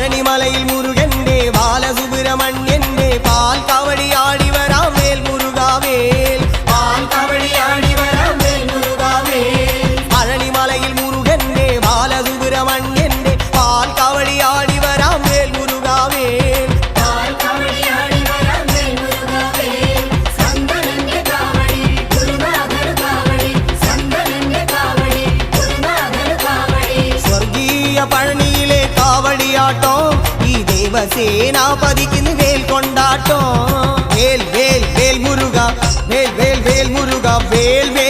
പഴനിമലയിൽ മുരുകന്റെ ബാലസുബ്രഹ്മണ്യന്റെ പാൽ കവടിയാടി വരാം വേൽ മുരുകാവേൽ പാൽ കവടിയാടി വരാം വേൽ മുരുകാവേൽ പഴനിമലയിൽ മുരുകന്റെ ബാലസുബ്രഹ്മണ്യന്റെ പാൽ കവടിയാടി വരാം വേൽ മുരുകാവേൽ പാൽ കവടിയാടി വരാം വേൽ മുരുകാവേൽ സന്തനന്റെ കാവടി ഗുരുനാഥർ കാവടി സന്തനന്റെ കാവടി ഗുരുനാഥർ കാവടി സ്വർഗീയ പഴനിയിലെ കാവടിയാട്ടോ ഈ ദേവസേനാപതിക്ക് വേൽ കൊണ്ടാട്ടോ വേൽ വേൽ വേൽ മുരുക വേൽ വേൽ വേൽ മുരുക വേൽ വേൽ